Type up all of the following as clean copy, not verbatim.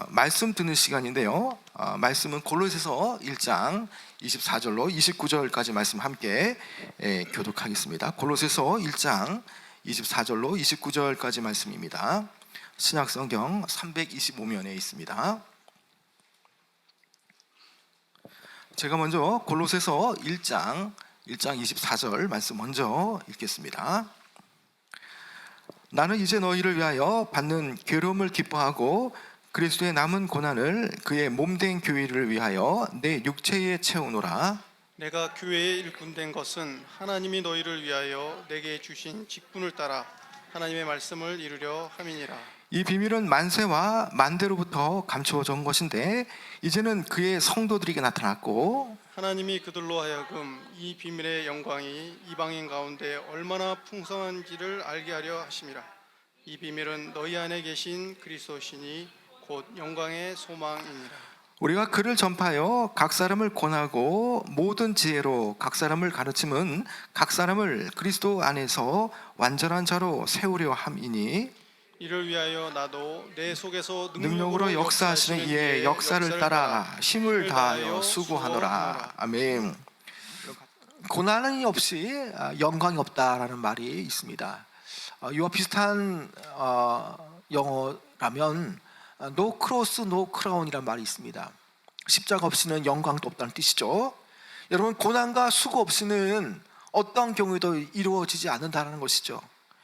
말씀 듣는 시간인데요. 말씀은 골로새서 1장 24절로 29절까지 말씀 함께 교독하겠습니다. 골로새서 1장 24절로 29절까지 말씀입니다. 신약성경 325면에 있습니다. 제가 먼저 골로새서 1장 24절 말씀 먼저 읽겠습니다. 나는 이제 너희를 위하여 받는 괴로움을 기뻐하고 그리스도의 남은 고난을 그의 몸된 교회를 위하여 내 육체에 채우노라. 내가 교회의 일꾼 된 것은 하나님이 너희를 위하여 내게 주신 직분을 따라 하나님의 말씀을 이루려 함이니라. 이 비밀은 만세와 만대로부터 감추어져 온 것인데 이제는 그의 성도들에게 나타났고 하나님이 그들로 하여금 이 비밀의 영광이 이방인 가운데 얼마나 풍성한지를 알게 하려 하심이라. 이 비밀은 너희 안에 계신 그리스도시니 곧 영광의 소망이니라. 우리가 그를 전파하여 각 사람을 권하고 모든 지혜로 각 사람을 가르침은 각 사람을 그리스도 안에서 완전한 자로 세우려 함이니 이를 위하여 나도 내 속에서 능력으로 역사하시는 이의 역사를 따라 힘을 다하여 수고하노라. 아멘. 고난이 없이 영광이 없다라는 말이 있습니다. 이와 비슷한 영어라면 No cross, no crown이라는 말이 있습니다. 십자가 없이는 영광도 없다는 뜻이죠. 여러분, 고난과 수고 없이는 어떤 경우에도 이루어지지 않는다는 것이죠.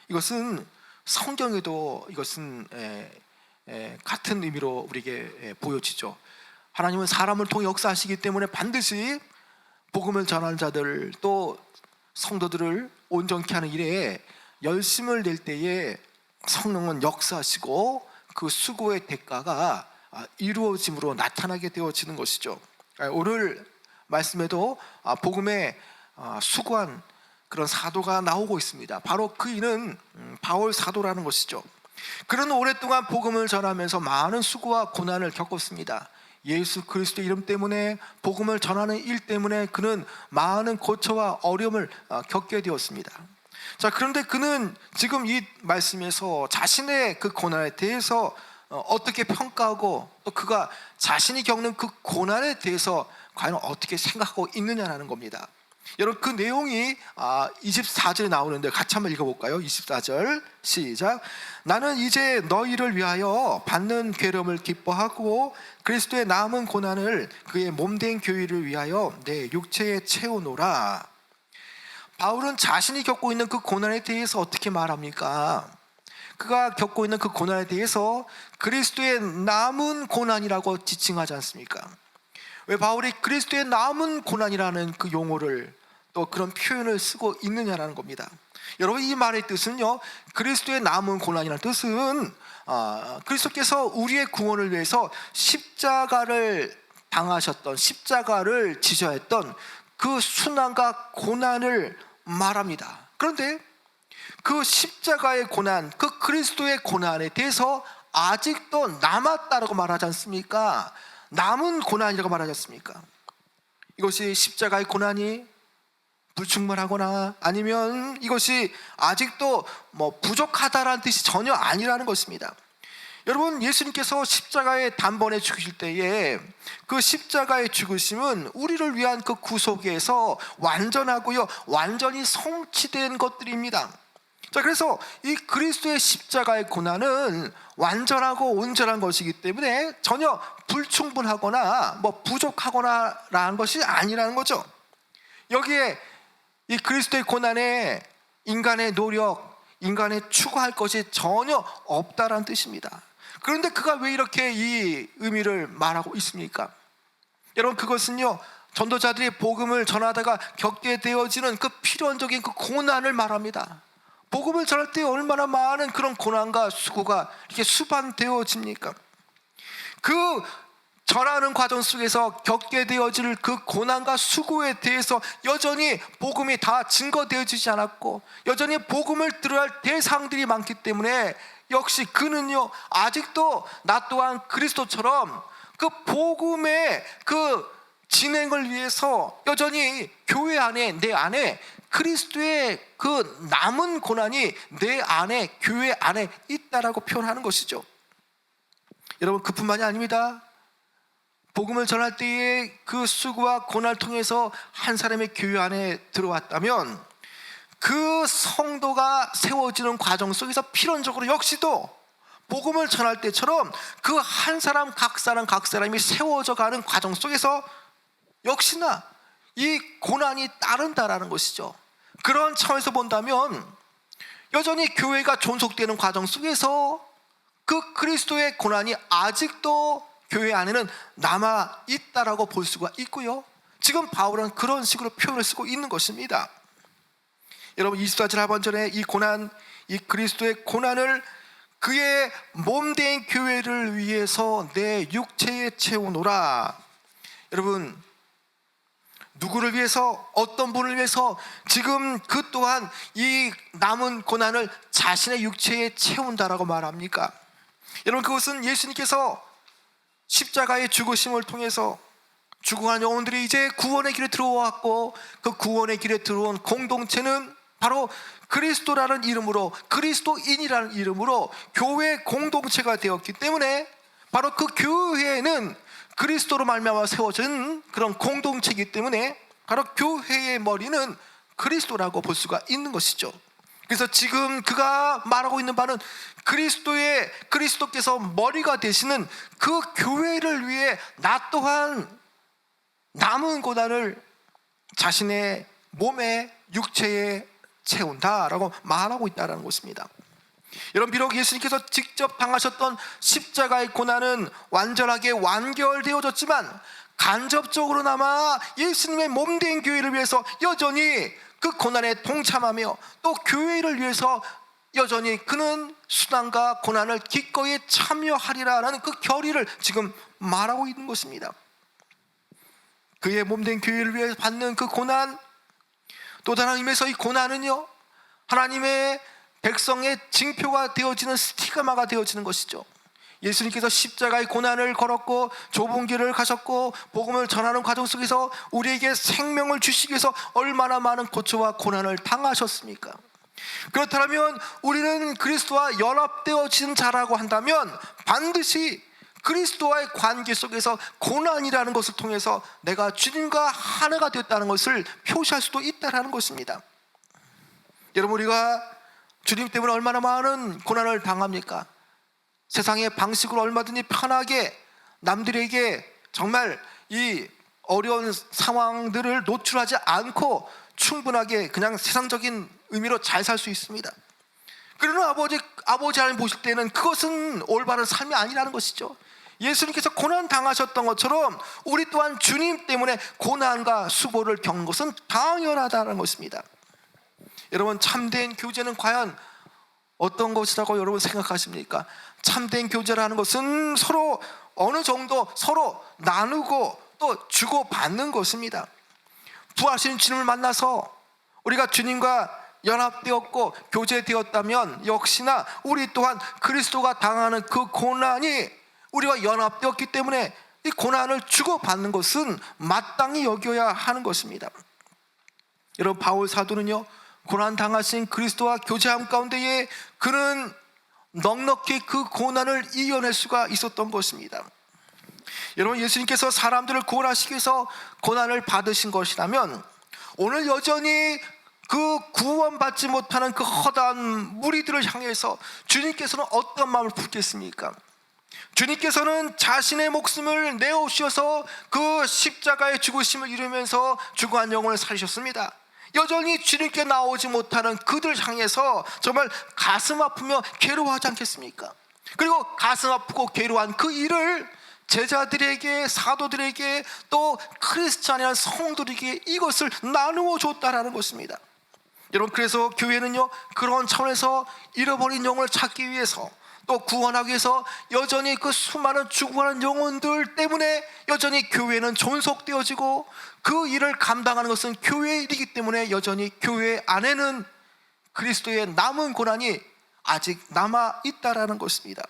이것은 성경에도 이것은 같은 의미로 우리에게 보여지죠. 하나님은 사람을 통해 역사하시기 때문에 반드시 복음을 전하는 자들 또 성도들을 온전케 하는 일에 열심을 낼 때에 성령은 역사하시고 그 수고의 대가가 이루어짐으로 나타나게 되어지는 것이죠. 오늘 말씀에도 복음에 수고한 그런 사도가 나오고 있습니다. 바로 그 이는 바울 사도라는 것이죠. 그는 오랫동안 복음을 전하면서 많은 수고와 고난을 겪었습니다. 예수 그리스도 이름 때문에 복음을 전하는 일 때문에 그는 많은 고초와 어려움을 겪게 되었습니다. 자, 그런데 그는 지금 이 말씀에서 자신의 그 고난에 대해서 어떻게 평가하고 또 그가 자신이 겪는 그 고난에 대해서 과연 어떻게 생각하고 있느냐라는 겁니다. 여러분, 그 내용이 24절에 나오는데 같이 한번 읽어볼까요? 24절 시작. 나는 이제 너희를 위하여 받는 괴로움을 기뻐하고 그리스도의 남은 고난을 그의 몸된 교회를 위하여 내 육체에 채우노라. 바울은 자신이 겪고 있는 그 고난에 대해서 어떻게 말합니까? 그가 겪고 있는 그 고난에 대해서 그리스도의 남은 고난이라고 지칭하지 않습니까? 왜 바울이 그리스도의 남은 고난이라는 그 용어를 또 그런 표현을 쓰고 있느냐라는 겁니다. 여러분, 이 말의 뜻은요, 그리스도의 남은 고난이라는 뜻은 그리스도께서 우리의 구원을 위해서 십자가를 당하셨던, 십자가를 지셔야 했던 그 순환과 고난을 말합니다. 그런데 그 십자가의 고난, 그 그리스도의 고난에 대해서 아직도 남았다라고 말하지 않습니까? 남은 고난이라고 말하지 않습니까? 이것이 십자가의 고난이 불충분하거나 아니면 이것이 아직도 부족하다라는 뜻이 전혀 아니라는 것입니다. 여러분, 예수님께서 십자가에 단번에 죽으실 때에 그 십자가의 죽으심은 우리를 위한 그 구속에서 완전하고요, 완전히 성취된 것들입니다. 자, 그래서 이 그리스도의 십자가의 고난은 완전하고 온전한 것이기 때문에 전혀 불충분하거나 부족하거나라는 것이 아니라는 거죠. 여기에 이 그리스도의 고난에 인간의 노력, 인간의 추구할 것이 전혀 없다라는 뜻입니다. 그런데 그가 왜 이렇게 이 의미를 말하고 있습니까? 여러분, 그것은요, 전도자들이 복음을 전하다가 겪게 되어지는 그 필연적인 그 고난을 말합니다. 복음을 전할 때 얼마나 많은 그런 고난과 수고가 이렇게 수반되어집니까? 그 전하는 과정 속에서 겪게 되어질 그 고난과 수고에 대해서 여전히 복음이 다 증거되어지지 않았고 여전히 복음을 들어야 할 대상들이 많기 때문에 역시 그는요, 아직도 나 또한 그리스도처럼 그 복음의 그 진행을 위해서 여전히 교회 안에, 내 안에 그리스도의 그 남은 고난이 내 안에, 교회 안에 있다라고 표현하는 것이죠. 여러분, 그뿐만이 아닙니다. 복음을 전할 때에 그 수고와 고난을 통해서 한 사람의 교회 안에 들어왔다면 그 성도가 세워지는 과정 속에서 필연적으로 역시도 복음을 전할 때처럼 그 한 사람 각 사람이 세워져 가는 과정 속에서 역시나 이 고난이 따른다라는 것이죠. 그런 차원에서 본다면 여전히 교회가 존속되는 과정 속에서 그 그리스도의 고난이 아직도 교회 안에는 남아 있다라고 볼 수가 있고요. 지금 바울은 그런 식으로 표현을 쓰고 있는 것입니다. 여러분, 24절 하반절에 이 고난, 이 그리스도의 고난을 그의 몸된 교회를 위해서 내 육체에 채우노라. 여러분, 누구를 위해서, 어떤 분을 위해서 지금 그 또한 이 남은 고난을 자신의 육체에 채운다라고 말합니까? 여러분, 그것은 예수님께서 십자가의 죽으심을 통해서 죽어간 영혼들이 이제 구원의 길에 들어왔고, 그 구원의 길에 들어온 공동체는 바로 그리스도라는 이름으로, 그리스도인이라는 이름으로 교회 공동체가 되었기 때문에 바로 그 교회는 그리스도로 말미암아 세워진 그런 공동체이기 때문에 바로 교회의 머리는 그리스도라고 볼 수가 있는 것이죠. 그래서 지금 그가 말하고 있는 바는 그리스도께서 머리가 되시는 그 교회를 위해 나 또한 남은 고난을 자신의 몸에, 육체에 채운다라고 말하고 있다는 것입니다. 여러분, 비록 예수님께서 직접 당하셨던 십자가의 고난은 완전하게 완결되어졌지만 간접적으로나마 예수님의 몸된 교회를 위해서 여전히 그 고난에 동참하며 또 교회를 위해서 여전히 그는 수단과 고난을 기꺼이 참여하리라라는 그 결의를 지금 말하고 있는 것입니다. 그의 몸된 교회를 위해 받는 그 고난, 또 다른 의미에서 이 고난은요, 하나님의 백성의 징표가 되어지는 스티그마가 되어지는 것이죠. 예수님께서 십자가의 고난을 걸었고 좁은 길을 가셨고 복음을 전하는 과정 속에서 우리에게 생명을 주시기 위해서 얼마나 많은 고초와 고난을 당하셨습니까? 그렇다면 우리는 그리스도와 연합되어진 자라고 한다면 반드시 그리스도와의 관계 속에서 고난이라는 것을 통해서 내가 주님과 하나가 되었다는 것을 표시할 수도 있다는 것입니다. 여러분, 우리가 주님 때문에 얼마나 많은 고난을 당합니까? 세상의 방식으로 얼마든지 편하게 남들에게 정말 이 어려운 상황들을 노출하지 않고 충분하게 그냥 세상적인 의미로 잘 살 수 있습니다. 그러나 아버지 하나님 보실 때는 그것은 올바른 삶이 아니라는 것이죠. 예수님께서 고난 당하셨던 것처럼 우리 또한 주님 때문에 고난과 수고를 겪는 것은 당연하다는 것입니다. 여러분, 참된 교제는 과연 어떤 것이라고 여러분 생각하십니까? 참된 교제라는 것은 서로 어느 정도 서로 나누고 또 주고받는 것입니다. 부활하신 주님을 만나서 우리가 주님과 연합되었고 교제되었다면 역시나 우리 또한 그리스도가 당하는 그 고난이 우리와 연합되었기 때문에 이 고난을 주고받는 것은 마땅히 여겨야 하는 것입니다. 여러분, 바울 사도는요, 고난 당하신 그리스도와 교제함 가운데에 그는 넉넉히 그 고난을 이겨낼 수가 있었던 것입니다. 여러분, 예수님께서 사람들을 구원하시기 위해서 고난을 받으신 것이라면 오늘 여전히 그 구원받지 못하는 그 허다한 무리들을 향해서 주님께서는 어떤 마음을 품겠습니까? 주님께서는 자신의 목숨을 내어주셔서 그 십자가의 죽으심을 이루면서 죽어간 영혼을 살리셨습니다. 여전히 주님께 나오지 못하는 그들 향해서 정말 가슴 아프며 괴로워하지 않겠습니까? 그리고 가슴 아프고 괴로워한 그 일을 제자들에게, 사도들에게, 또 크리스찬이라는 성도들에게 이것을 나누어 줬다라는 것입니다. 여러분, 그래서 교회는요, 그런 차원에서 잃어버린 영혼을 찾기 위해서 또 구원하기 위해서 여전히 그 수많은 죽어가는 영혼들 때문에 여전히 교회는 존속되어지고 그 일을 감당하는 것은 교회의 일이기 때문에 여전히 교회 안에는 그리스도의 남은 고난이 아직 남아 있다라는 것입니다.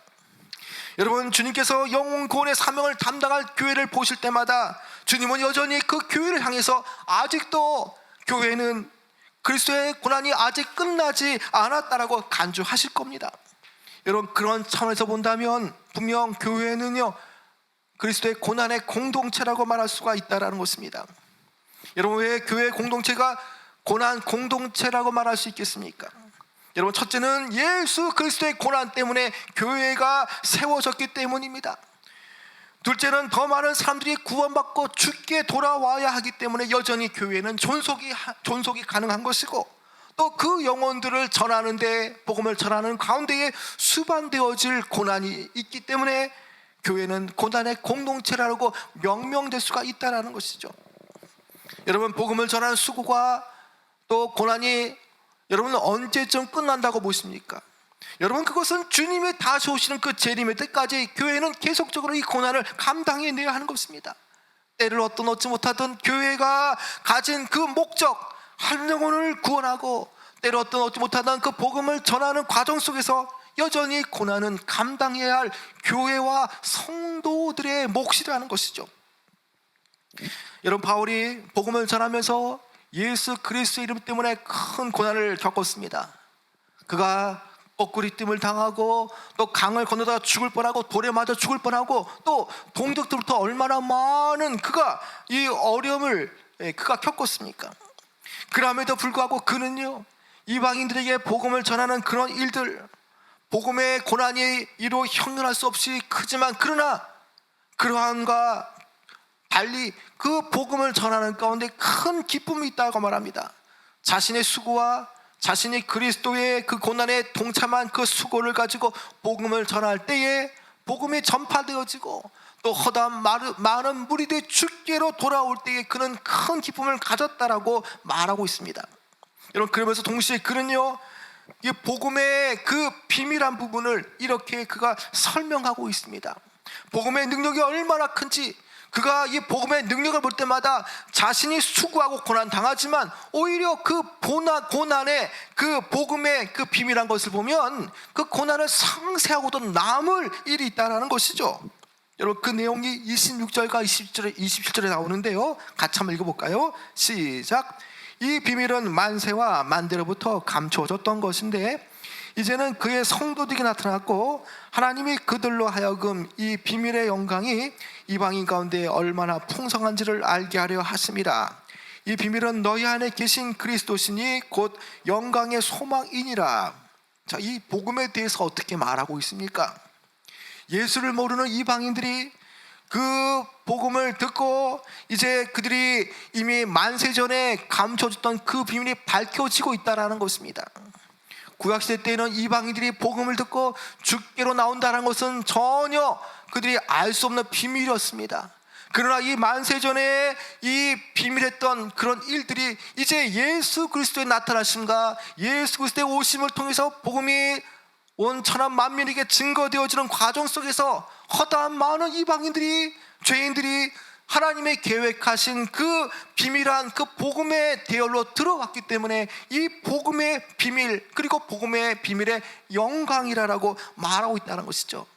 여러분, 주님께서 영혼 구원의 사명을 담당할 교회를 보실 때마다 주님은 여전히 그 교회를 향해서 아직도 교회는 그리스도의 고난이 아직 끝나지 않았다라고 간주하실 겁니다. 여러분, 그런 차원에서 본다면 분명 교회는요 그리스도의 고난의 공동체라고 말할 수가 있다라는 것입니다. 여러분, 왜 교회 공동체가 고난 공동체라고 말할 수 있겠습니까? 여러분, 첫째는 예수 그리스도의 고난 때문에 교회가 세워졌기 때문입니다. 둘째는 더 많은 사람들이 구원받고 주께 돌아와야 하기 때문에 여전히 교회는 존속이 가능한 것이고, 또 그 영혼들을 전하는데, 복음을 전하는 가운데에 수반되어질 고난이 있기 때문에 교회는 고난의 공동체라고 명명될 수가 있다는 것이죠. 여러분, 복음을 전하는 수고가 또 고난이 여러분은 언제쯤 끝난다고 보십니까? 여러분, 그것은 주님이 다시 오시는 그 재림의 때까지 교회는 계속적으로 이 고난을 감당해내야 하는 것입니다. 때를 얻지 못하던 교회가 가진 그 목적, 한 영혼을 구원하고, 때를 얻지 못하던 그 복음을 전하는 과정 속에서 여전히 고난은 감당해야 할 교회와 성도들의 몫이라는 것이죠. 여러분, 바울이 복음을 전하면서 예수 그리스도의 이름 때문에 큰 고난을 겪었습니다. 그가 거꾸리 뜸을 당하고, 또 강을 건너다 죽을 뻔하고, 돌에 맞아 죽을 뻔하고, 또 동족들부터 얼마나 많은 그가 이 어려움을 그가 겪었습니까? 그럼에도 불구하고 그는요, 이방인들에게 복음을 전하는 그런 일들, 복음의 고난이 이로 형용할 수 없이 크지만, 그러나 그러함과 달리 그 복음을 전하는 가운데 큰 기쁨이 있다고 말합니다. 자신의 수고와 자신이 그리스도의 그 고난에 동참한 그 수고를 가지고 복음을 전할 때에 복음이 전파되어지고, 또 허다한 많은 무리들이 주께로 돌아올 때에 그는 큰 기쁨을 가졌다라고 말하고 있습니다. 여러분, 그러면서 동시에 그는요, 이 복음의 그 비밀한 부분을 이렇게 그가 설명하고 있습니다. 복음의 능력이 얼마나 큰지, 그가 이 복음의 능력을 볼 때마다 자신이 수고하고 고난 당하지만 오히려 그 고난의 그 복음의 그 비밀한 것을 보면 그 고난을 상쇄하고도 남을 일이 있다는 것이죠. 여러분, 그 내용이 26절과 27절에 나오는데요, 같이 한번 읽어볼까요? 시작. 이 비밀은 만세와 만대로부터 감추어졌던 것인데 이제는 그의 성도들에게 나타났고, 하나님이 그들로 하여금 이 비밀의 영광이 이방인 가운데 얼마나 풍성한지를 알게 하려 하심이라. 이 비밀은 너희 안에 계신 그리스도시니 곧 영광의 소망이니라. 자, 이 복음에 대해서 어떻게 말하고 있습니까? 예수를 모르는 이방인들이 그 복음을 듣고 이제 그들이 이미 만세전에 감춰졌던 그 비밀이 밝혀지고 있다는 것입니다. 구약시대 때에는 이방인들이 복음을 듣고 주께로 나온다는 것은 전혀 그들이 알 수 없는 비밀이었습니다. 그러나 이 만세전에 이 비밀했던 그런 일들이 이제 예수 그리스도의 나타나심과 예수 그리스도의 오심을 통해서 복음이 온 천하 만민에게 증거되어지는 과정 속에서 허다한 많은 이방인들이, 죄인들이 하나님의 계획하신 그 비밀한 그 복음의 대열로 들어왔기 때문에 이 복음의 비밀, 그리고 복음의 비밀의 영광이라고 말하고 있다는 것이죠.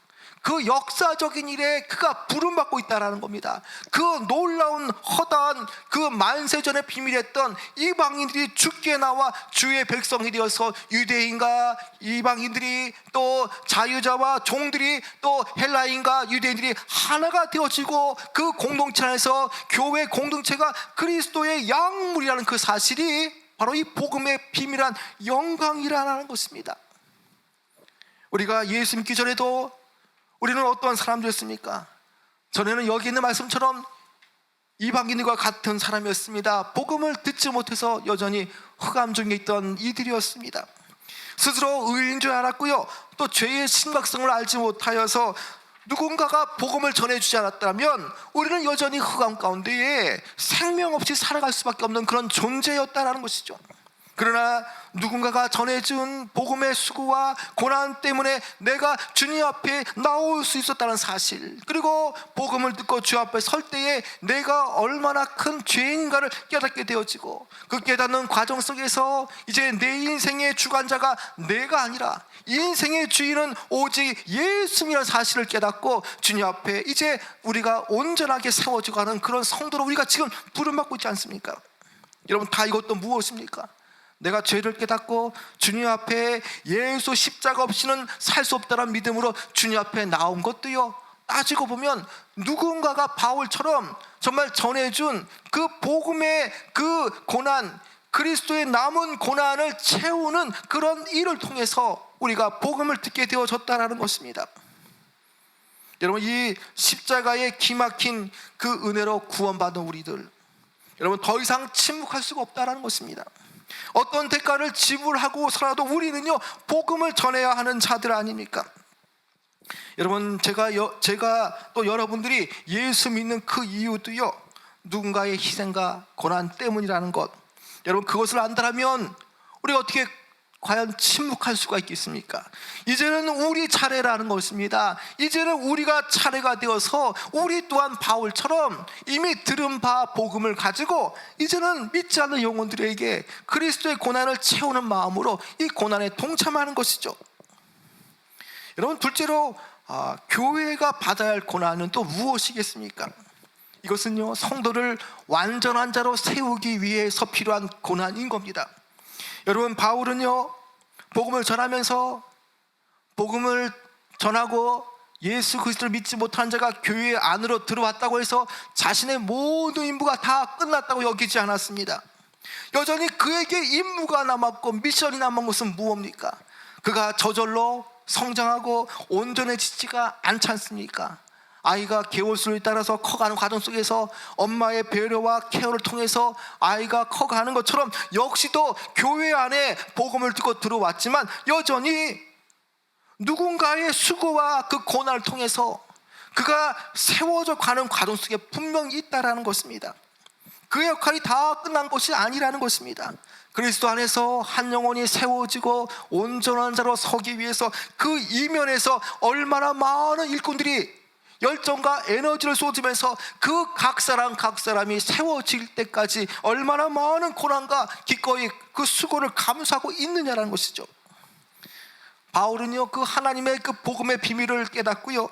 그 역사적인 일에 그가 부름받고 있다는 겁니다. 그 놀라운 허다한 그 만세전에 비밀했던 이방인들이 주께 나와 주의 백성이 되어서 유대인과 이방인들이, 또 자유자와 종들이, 또 헬라인과 유대인들이 하나가 되어지고 그 공동체 안에서 교회 공동체가 그리스도의 양물이라는 그 사실이 바로 이 복음의 비밀한 영광이라는 것입니다. 우리가 예수 믿기 전에도 우리는 어떠한 사람들이었습니까? 전에는 여기 있는 말씀처럼 이방인들과 같은 사람이었습니다. 복음을 듣지 못해서 여전히 흑암 중에 있던 이들이었습니다. 스스로 의인인 줄 알았고요, 또 죄의 심각성을 알지 못하여서 누군가가 복음을 전해주지 않았다면 우리는 여전히 흑암 가운데에 생명 없이 살아갈 수밖에 없는 그런 존재였다는 것이죠. 그러나 누군가가 전해준 복음의 수고와 고난 때문에 내가 주님 앞에 나올 수 있었다는 사실, 그리고 복음을 듣고 주 앞에 설 때에 내가 얼마나 큰 죄인가를 깨닫게 되어지고, 그 깨닫는 과정 속에서 이제 내 인생의 주관자가 내가 아니라 이 인생의 주인은 오직 예수님이라는 사실을 깨닫고 주님 앞에 이제 우리가 온전하게 세워지고 하는 그런 성도로 우리가 지금 부름받고 있지 않습니까? 여러분, 다 이것도 무엇입니까? 내가 죄를 깨닫고 주님 앞에 예수 십자가 없이는 살 수 없다는 믿음으로 주님 앞에 나온 것도요, 따지고 보면 누군가가 바울처럼 정말 전해준 그 복음의 그 고난, 그리스도의 남은 고난을 채우는 그런 일을 통해서 우리가 복음을 듣게 되어졌다는 것입니다. 여러분, 이 십자가의 기막힌 그 은혜로 구원받은 우리들, 여러분 더 이상 침묵할 수가 없다는 것입니다. 어떤 대가를 지불하고서라도 우리는요 복음을 전해야 하는 자들 아닙니까? 여러분, 제가 또 여러분들이 예수 믿는 그 이유도요 누군가의 희생과 고난 때문이라는 것, 여러분 그것을 안다면 우리가 어떻게 과연 침묵할 수가 있겠습니까? 이제는 우리 차례라는 것입니다. 이제는 우리가 차례가 되어서 우리 또한 바울처럼 이미 들은 바 복음을 가지고 이제는 믿지 않는 영혼들에게 그리스도의 고난을 채우는 마음으로 이 고난에 동참하는 것이죠. 여러분, 둘째로 교회가 받아야 할 고난은 또 무엇이겠습니까? 이것은요 성도를 완전한 자로 세우기 위해서 필요한 고난인 겁니다. 여러분, 바울은요 복음을 전하면서, 복음을 전하고 예수 그리스도를 믿지 못한 자가 교회 안으로 들어왔다고 해서 자신의 모든 임무가 다 끝났다고 여기지 않았습니다. 여전히 그에게 임무가 남았고 미션이 남은 것은 무엇입니까? 그가 저절로 성장하고 온전해지지가 않지 않습니까? 아이가 개월수를 따라서 커가는 과정 속에서 엄마의 배려와 케어를 통해서 아이가 커가는 것처럼 역시도 교회 안에 복음을 듣고 들어왔지만 여전히 누군가의 수고와 그 고난을 통해서 그가 세워져 가는 과정 속에 분명히 있다라는 것입니다. 그의 역할이 다 끝난 것이 아니라는 것입니다. 그리스도 안에서 한 영혼이 세워지고 온전한 자로 서기 위해서 그 이면에서 얼마나 많은 일꾼들이 열정과 에너지를 쏟으면서 그 각 사람이 세워질 때까지 얼마나 많은 고난과 기꺼이 그 수고를 감수하고 있느냐라는 것이죠. 바울은요 그 하나님의 그 복음의 비밀을 깨닫고요,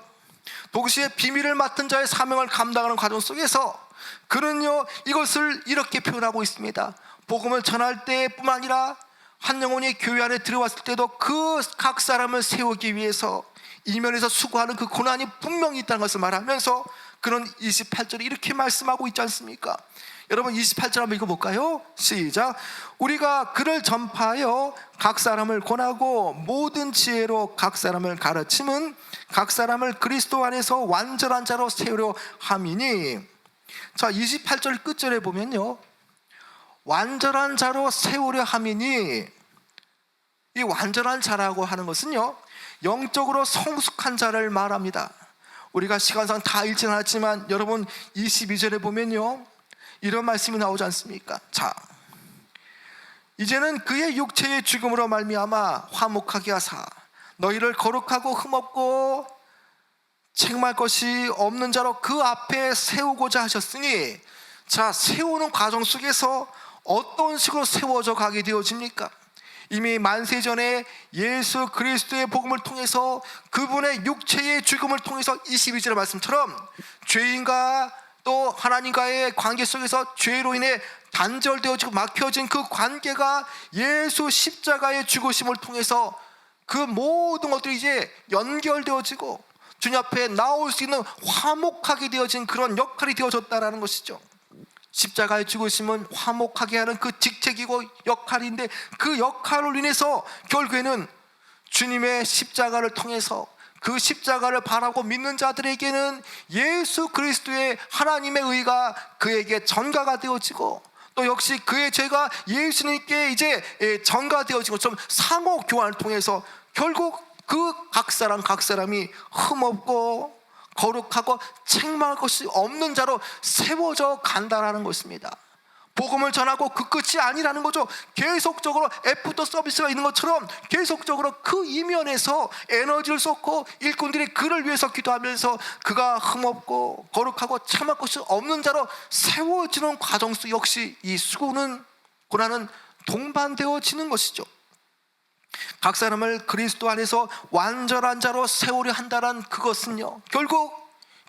동시에 비밀을 맡은 자의 사명을 감당하는 과정 속에서 그는요 이것을 이렇게 표현하고 있습니다. 복음을 전할 때뿐만 아니라 한 영혼이 교회 안에 들어왔을 때도 그 각 사람을 세우기 위해서 이면에서 수고하는 그 고난이 분명히 있다는 것을 말하면서 그는 28절에 이렇게 말씀하고 있지 않습니까? 여러분 28절 한번 읽어볼까요? 시작. 우리가 그를 전파하여 각 사람을 권하고 모든 지혜로 각 사람을 가르침은 각 사람을 그리스도 안에서 완전한 자로 세우려 함이니. 자, 28절 끝절에 보면요 완전한 자로 세우려 함이니, 이 완전한 자라고 하는 것은요 영적으로 성숙한 자를 말합니다. 우리가 시간상 다 읽지는 않았지만 여러분 22절에 보면요 이런 말씀이 나오지 않습니까? 자, 이제는 그의 육체의 죽음으로 말미암아 화목하게 하사 너희를 거룩하고 흠없고 책망할 것이 없는 자로 그 앞에 세우고자 하셨으니. 자, 세우는 과정 속에서 어떤 식으로 세워져 가게 되어집니까? 이미 만세전에 예수 그리스도의 복음을 통해서 그분의 육체의 죽음을 통해서 22절의 말씀처럼 죄인과 또 하나님과의 관계 속에서 죄로 인해 단절되어지고 막혀진 그 관계가 예수 십자가의 죽으심을 통해서 그 모든 것들이 이제 연결되어지고 주님 앞에 나올 수 있는 화목하게 되어진 그런 역할이 되어졌다라는 것이죠. 십자가의 죽으심은 화목하게 하는 그 직책이고 역할인데, 그 역할로 인해서 결국에는 주님의 십자가를 통해서 그 십자가를 바라고 믿는 자들에게는 예수 그리스도의 하나님의 의가 그에게 전가가 되어지고, 또 역시 그의 죄가 예수님께 이제 전가되어진 것처럼 상호 교환을 통해서 결국 그 각 사람이 흠없고 거룩하고 책망할 것이 없는 자로 세워져 간다라는 것입니다. 복음을 전하고 그 끝이 아니라는 거죠. 계속적으로 애프터 서비스가 있는 것처럼 계속적으로 그 이면에서 에너지를 쏟고 일꾼들이 그를 위해서 기도하면서 그가 흠없고 거룩하고 참을 것이 없는 자로 세워지는 과정 속 역시 이 수고는 고난은 동반되어지는 것이죠. 각 사람을 그리스도 안에서 완전한 자로 세우려 한다는 그것은요 결국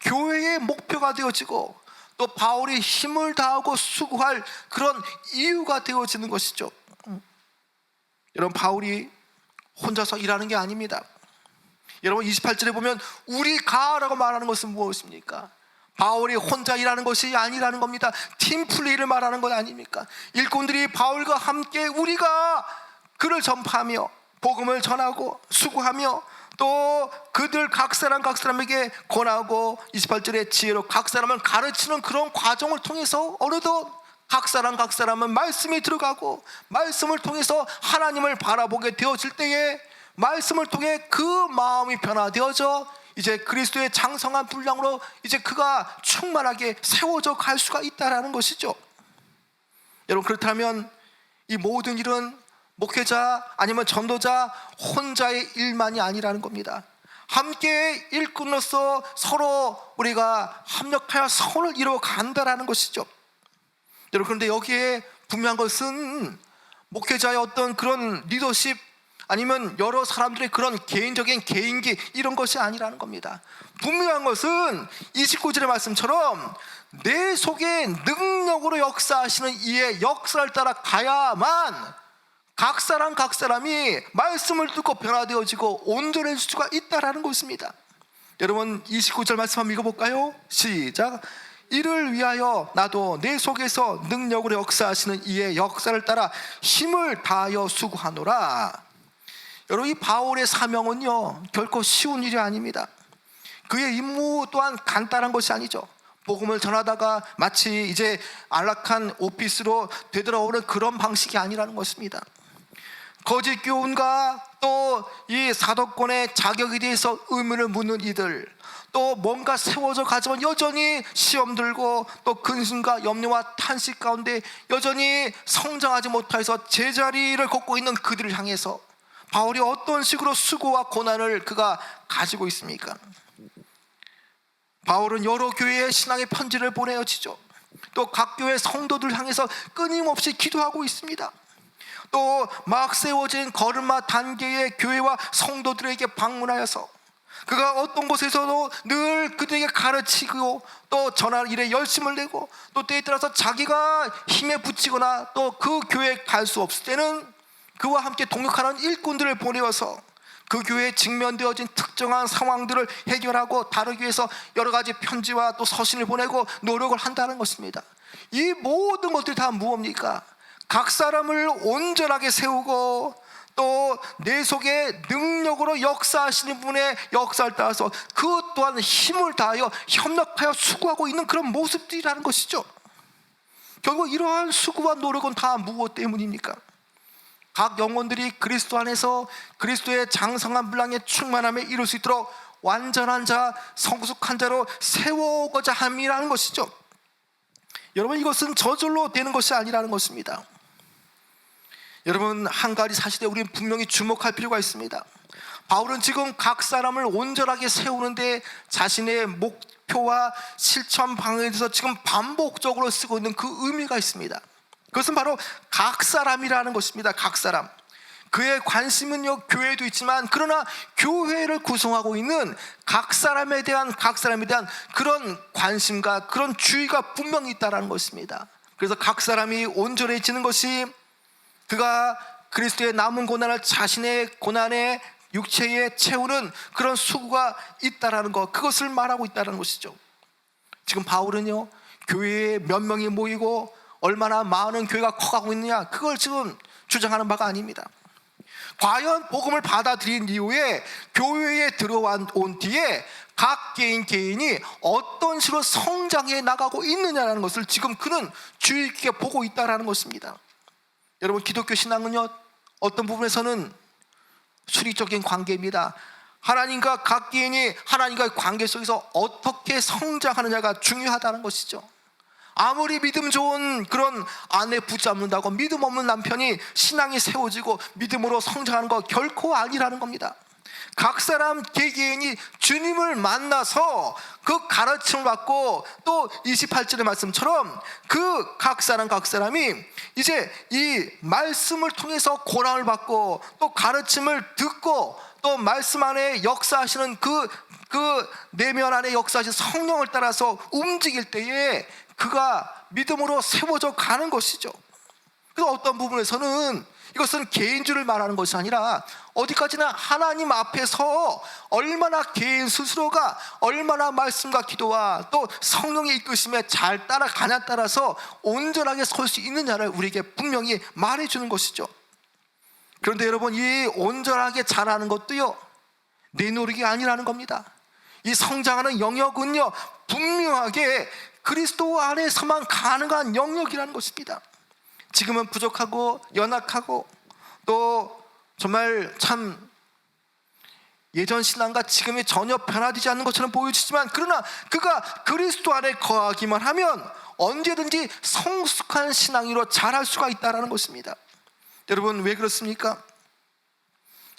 교회의 목표가 되어지고 또 바울이 힘을 다하고 수고할 그런 이유가 되어지는 것이죠. 여러분, 바울이 혼자서 일하는 게 아닙니다. 여러분, 28절에 보면 우리가라고 말하는 것은 무엇입니까? 바울이 혼자 일하는 것이 아니라는 겁니다. 팀플레이를 말하는 것 아닙니까? 일꾼들이 바울과 함께 우리가 그를 전파하며 복음을 전하고 수고하며 또 그들 각 사람에게 권하고 28절에 지혜로 각 사람을 가르치는 그런 과정을 통해서 어느덧 각 사람은 말씀이 들어가고 말씀을 통해서 하나님을 바라보게 되어질 때에 말씀을 통해 그 마음이 변화되어져 이제 그리스도의 장성한 분량으로 이제 그가 충만하게 세워져 갈 수가 있다라는 것이죠. 여러분, 그렇다면 이 모든 일은 목회자 아니면 전도자 혼자의 일만이 아니라는 겁니다. 함께 일꾼으로서 서로 우리가 협력하여 선을 이루어 간다라는 것이죠. 여러분, 그런데 여기에 분명한 것은 목회자의 어떤 그런 리더십 아니면 여러 사람들의 그런 개인적인 개인기 이런 것이 아니라는 겁니다. 분명한 것은 29절의 말씀처럼 내 속에 능력으로 역사하시는 이의 역사를 따라 가야만 각 사람이 말씀을 듣고 변화되어지고 온전해질 수가 있다라는 것입니다. 여러분, 29절 말씀 한번 읽어볼까요? 시작. 이를 위하여 나도 내 속에서 능력으로 역사하시는 이의 역사를 따라 힘을 다하여 수고하노라. 여러분, 이 바울의 사명은요 결코 쉬운 일이 아닙니다. 그의 임무 또한 간단한 것이 아니죠. 복음을 전하다가 마치 이제 안락한 오피스로 되돌아오는 그런 방식이 아니라는 것입니다. 거짓 교훈과 또 이 사도권의 자격에 대해서 의문을 묻는 이들, 또 뭔가 세워져 가지만 여전히 시험 들고 또 근심과 염려와 탄식 가운데 여전히 성장하지 못해서 제자리를 걷고 있는 그들을 향해서 바울이 어떤 식으로 수고와 고난을 그가 가지고 있습니까? 바울은 여러 교회에 신앙의 편지를 보내어지죠. 또 각 교회 성도들 향해서 끊임없이 기도하고 있습니다. 또 막 세워진 걸음마 단계의 교회와 성도들에게 방문하여서 그가 어떤 곳에서도 늘 그들에게 가르치고 또 전할 일에 열심을 내고 또 때에 따라서 자기가 힘에 부치거나 또 그 교회에 갈 수 없을 때는 그와 함께 동역하는 일꾼들을 보내어서 그 교회에 직면되어진 특정한 상황들을 해결하고 다루기 위해서 여러 가지 편지와 또 서신을 보내고 노력을 한다는 것입니다. 이 모든 것들이 다 무엇입니까? 각 사람을 온전하게 세우고 또 내 속에 능력으로 역사하시는 분의 역사를 따라서 그 또한 힘을 다하여 협력하여 수고하고 있는 그런 모습들이라는 것이죠. 결국 이러한 수고와 노력은 다 무엇 때문입니까? 각 영혼들이 그리스도 안에서 그리스도의 장성한 분량의 충만함에 이룰 수 있도록 완전한 자, 성숙한 자로 세워오고자 함이라는 것이죠. 여러분, 이것은 저절로 되는 것이 아니라는 것입니다. 여러분, 한 가지 사실에 우리는 분명히 주목할 필요가 있습니다. 바울은 지금 각 사람을 온전하게 세우는데 자신의 목표와 실천 방향에 대해서 지금 반복적으로 쓰고 있는 그 의미가 있습니다. 그것은 바로 각 사람이라는 것입니다. 각 사람. 그의 관심은요 교회도 있지만 그러나 교회를 구성하고 있는 각 사람에 대한 그런 관심과 그런 주의가 분명히 있다는 것입니다. 그래서 각 사람이 온전해지는 것이 그가 그리스도의 남은 고난을 자신의 고난의 육체에 채우는 그런 수고가 있다라는 것, 그것을 말하고 있다는 것이죠. 지금 바울은요 교회에 몇 명이 모이고 얼마나 많은 교회가 커가고 있느냐, 그걸 지금 주장하는 바가 아닙니다. 과연 복음을 받아들인 이후에 교회에 들어온 뒤에 각 개인이 어떤 식으로 성장해 나가고 있느냐는 것을 지금 그는 주의 깊게 보고 있다는 것입니다. 여러분, 기독교 신앙은요 어떤 부분에서는 수리적인 관계입니다. 하나님과 각 개인이 하나님과의 관계 속에서 어떻게 성장하느냐가 중요하다는 것이죠. 아무리 믿음 좋은 그런 아내 붙잡는다고 믿음 없는 남편이 신앙이 세워지고 믿음으로 성장하는 거 결코 아니라는 겁니다. 각 사람 개개인이 주님을 만나서 그 가르침을 받고 또 28절의 말씀처럼 그 각 사람이 이제 이 말씀을 통해서 고난을 받고 또 가르침을 듣고 또 말씀 안에 역사하시는 그 내면 안에 역사하시는 성령을 따라서 움직일 때에 그가 믿음으로 세워져 가는 것이죠. 또 어떤 부분에서는 이것은 개인주를 말하는 것이 아니라 어디까지나 하나님 앞에서 얼마나 개인 스스로가 얼마나 말씀과 기도와 또 성령의 이끄심에 잘 따라가냐에 따라서 온전하게 설 수 있느냐를 우리에게 분명히 말해주는 것이죠. 그런데 여러분, 이 온전하게 자라는 것도요, 내 노력이 아니라는 겁니다. 이 성장하는 영역은요, 분명하게 그리스도 안에서만 가능한 영역이라는 것입니다. 지금은 부족하고 연약하고 또 정말 참 예전 신앙과 지금이 전혀 변화되지 않는 것처럼 보여지지만, 그러나 그가 그리스도 안에 거하기만 하면 언제든지 성숙한 신앙으로 자랄 수가 있다는 것입니다. 여러분, 왜 그렇습니까?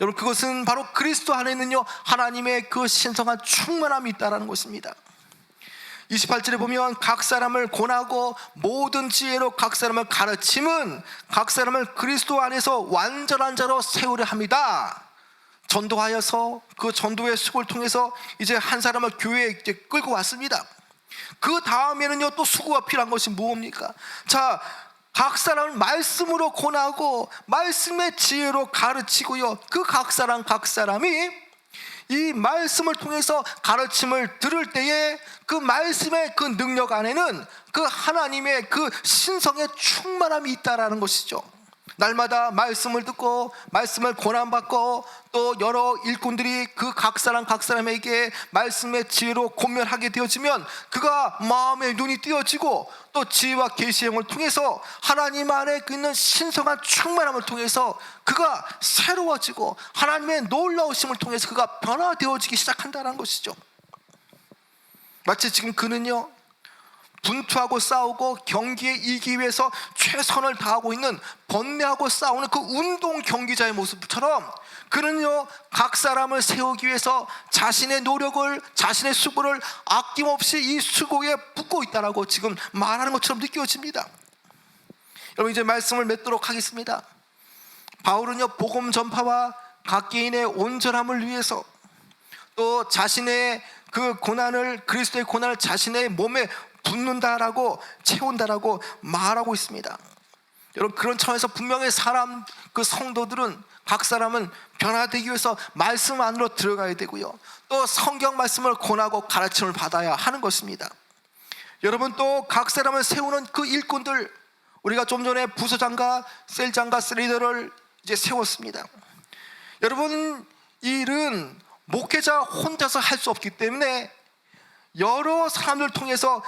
여러분, 그것은 바로 그리스도 안에 있는요, 하나님의 그 신성한 충만함이 있다는 것입니다. 28절에 보면 각 사람을 권하고 모든 지혜로 각 사람을 가르침은 각 사람을 그리스도 안에서 완전한 자로 세우려 합니다. 전도하여서 그 전도의 수고를 통해서 이제 한 사람을 교회에 이제 끌고 왔습니다. 그 다음에는요, 또 수고가 필요한 것이 무엇입니까? 자, 각 사람을 말씀으로 권하고 말씀의 지혜로 가르치고요, 그 각 사람이 이 말씀을 통해서 가르침을 들을 때에 그 말씀의 그 능력 안에는 그 하나님의 그 신성의 충만함이 있다라는 것이죠. 날마다 말씀을 듣고 말씀을 고난받고 또 여러 일꾼들이 그 각 사람에게 말씀의 지혜로 권면하게 되어지면 그가 마음의 눈이 띄어지고 또 지혜와 계시의 영을 통해서 하나님 안에 있는 신성한 충만함을 통해서 그가 새로워지고 하나님의 놀라우심을 통해서 그가 변화되어지기 시작한다는 것이죠. 마치 지금 그는요, 분투하고 싸우고 경기에 이기기 위해서 최선을 다하고 있는, 번뇌하고 싸우는 그 운동 경기자의 모습처럼 그는요, 각 사람을 세우기 위해서 자신의 노력을, 자신의 수고를 아낌없이 이 수고에 붓고 있다라고 지금 말하는 것처럼 느껴집니다. 여러분, 이제 말씀을 맺도록 하겠습니다. 바울은요, 복음 전파와 각 개인의 온전함을 위해서 또 자신의 그 고난을, 그리스도의 고난을 자신의 몸에 붓는다라고, 채운다라고 말하고 있습니다. 여러분, 그런 차원에서 분명히 그 성도들은, 각 사람은 변화되기 위해서 말씀 안으로 들어가야 되고요, 또 성경 말씀을 권하고 가르침을 받아야 하는 것입니다. 여러분, 또 각 사람을 세우는 그 일꾼들, 우리가 좀 전에 부서장과 셀장과 리더를 이제 세웠습니다. 여러분, 이 일은 목회자 혼자서 할 수 없기 때문에 여러 사람들 통해서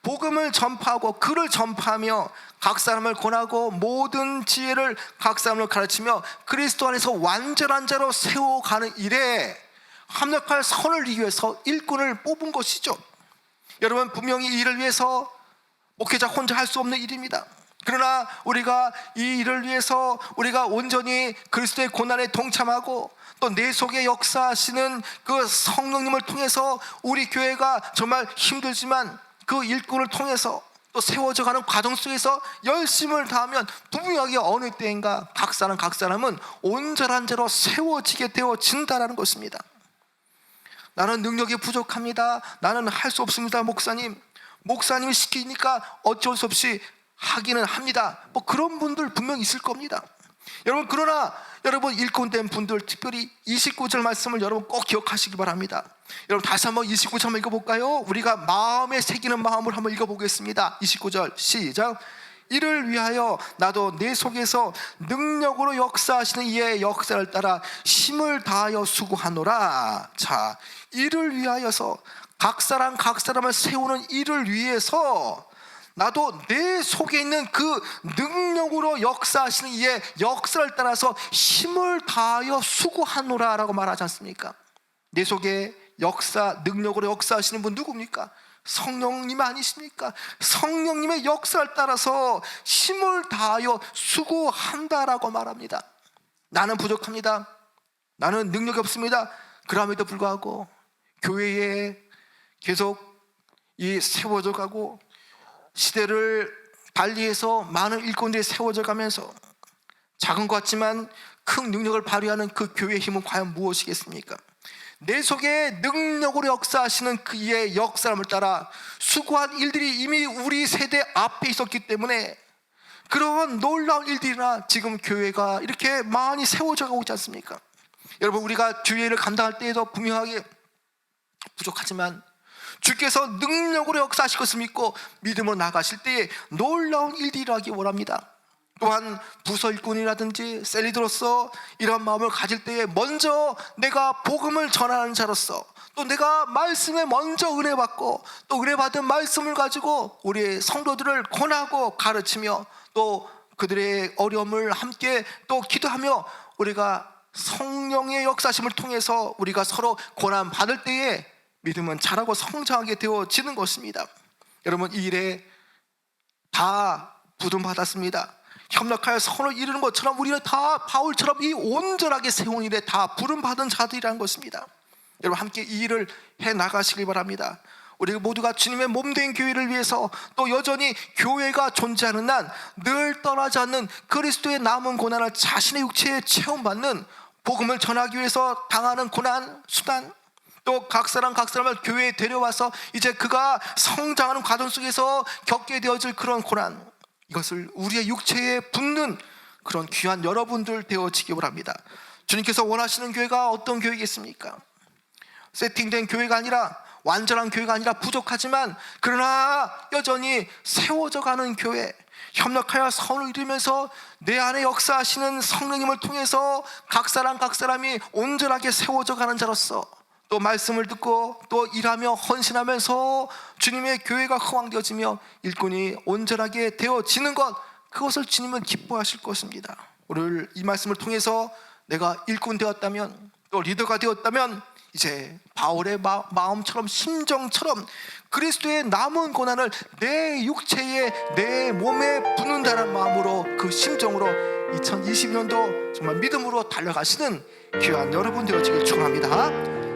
복음을 전파하고 글을 전파하며 각 사람을 권하고 모든 지혜를 각 사람을 가르치며 그리스도 안에서 완전한 자로 세워가는 일에 합력할 선을 이기 위해서 일꾼을 뽑은 것이죠. 여러분, 분명히 이 일을 위해서 목회자 혼자 할 수 없는 일입니다. 그러나 우리가 이 일을 위해서 우리가 온전히 그리스도의 고난에 동참하고 또 내 속에 역사하시는 그 성령님을 통해서 우리 교회가 정말 힘들지만 그 일꾼을 통해서 또 세워져가는 과정 속에서 열심을 다하면 분명하게 어느 때인가 각 사람은 온전한 자로 세워지게 되어진다는 것입니다. 나는 능력이 부족합니다, 나는 할 수 없습니다, 목사님이 시키니까 어쩔 수 없이 하기는 합니다, 뭐 그런 분들 분명 있을 겁니다. 여러분, 그러나 여러분, 일꾼된 분들, 특별히 29절 말씀을 여러분 꼭 기억하시기 바랍니다. 여러분, 다시 한번 29절 한번 읽어볼까요? 우리가 마음에 새기는 마음으로 한번 읽어보겠습니다. 29절 시작. 이를 위하여 나도 내 속에서 능력으로 역사하시는 이의 역사를 따라 힘을 다하여 수고하노라. 자, 이를 위하여서 각 사람을 세우는 일을 위해서 나도 내 속에 있는 그 능력으로 역사하시는 이의 역사를 따라서 힘을 다하여 수고하노라 라고 말하지 않습니까? 내 속에 능력으로 역사하시는 분 누굽니까? 성령님 아니십니까? 성령님의 역사를 따라서 힘을 다하여 수고한다라고 말합니다. 나는 부족합니다, 나는 능력이 없습니다. 그럼에도 불구하고 교회에 계속 세워져 가고 시대를 달리해서 많은 일꾼들이 세워져 가면서 작은 것 같지만 큰 능력을 발휘하는 그 교회의 힘은 과연 무엇이겠습니까? 내 속에 능력으로 역사하시는 그의 역사함을 따라 수고한 일들이 이미 우리 세대 앞에 있었기 때문에 그런 놀라운 일들이나 지금 교회가 이렇게 많이 세워져 가고 있지 않습니까? 여러분, 우리가 주의를 감당할 때에도 분명하게 부족하지만 주께서 능력으로 역사하실 것을 믿고 믿음으로 나가실 때에 놀라운 일들이 일어나기 원합니다. 또한 부서 일꾼이라든지 셀리드로서 이런 마음을 가질 때에 먼저 내가 복음을 전하는 자로서, 또 내가 말씀에 먼저 은혜받고 또 은혜받은 말씀을 가지고 우리의 성도들을 권하고 가르치며 또 그들의 어려움을 함께 또 기도하며 우리가 성령의 역사심을 통해서 우리가 서로 고난 받을 때에 믿음은 자라고 성장하게 되어지는 것입니다. 여러분, 이 일에 다 부름 받았습니다. 협력하여 선을 이루는 것처럼 우리는 다 바울처럼 이 온전하게 세운 일에 다 부름 받은 자들이라는 것입니다. 여러분, 함께 이 일을 해 나가시길 바랍니다. 우리 모두가 주님의 몸된 교회를 위해서 또 여전히 교회가 존재하는 한 늘 떠나지 않는 그리스도의 남은 고난을 자신의 육체에 체험받는, 복음을 전하기 위해서 당하는 고난, 수단, 또 각 사람을 교회에 데려와서 이제 그가 성장하는 과정 속에서 겪게 되어질 그런 고난, 이것을 우리의 육체에 붙는 그런 귀한 여러분들 되어지기 바랍니다. 주님께서 원하시는 교회가 어떤 교회겠습니까? 세팅된 교회가 아니라, 완전한 교회가 아니라 부족하지만 그러나 여전히 세워져 가는 교회, 협력하여 선을 이루면서 내 안에 역사하시는 성령님을 통해서 각 사람이 온전하게 세워져 가는 자로서 또 말씀을 듣고 또 일하며 헌신하면서 주님의 교회가 허황되어지며 일꾼이 온전하게 되어지는 것, 그것을 주님은 기뻐하실 것입니다. 오늘 이 말씀을 통해서 내가 일꾼 되었다면, 또 리더가 되었다면 이제 바울의 마음처럼, 심정처럼 그리스도의 남은 고난을 내 육체에, 내 몸에 붙는다는 마음으로, 그 심정으로 2020년도 정말 믿음으로 달려가시는 귀한 여러분 되어지길 축원합니다.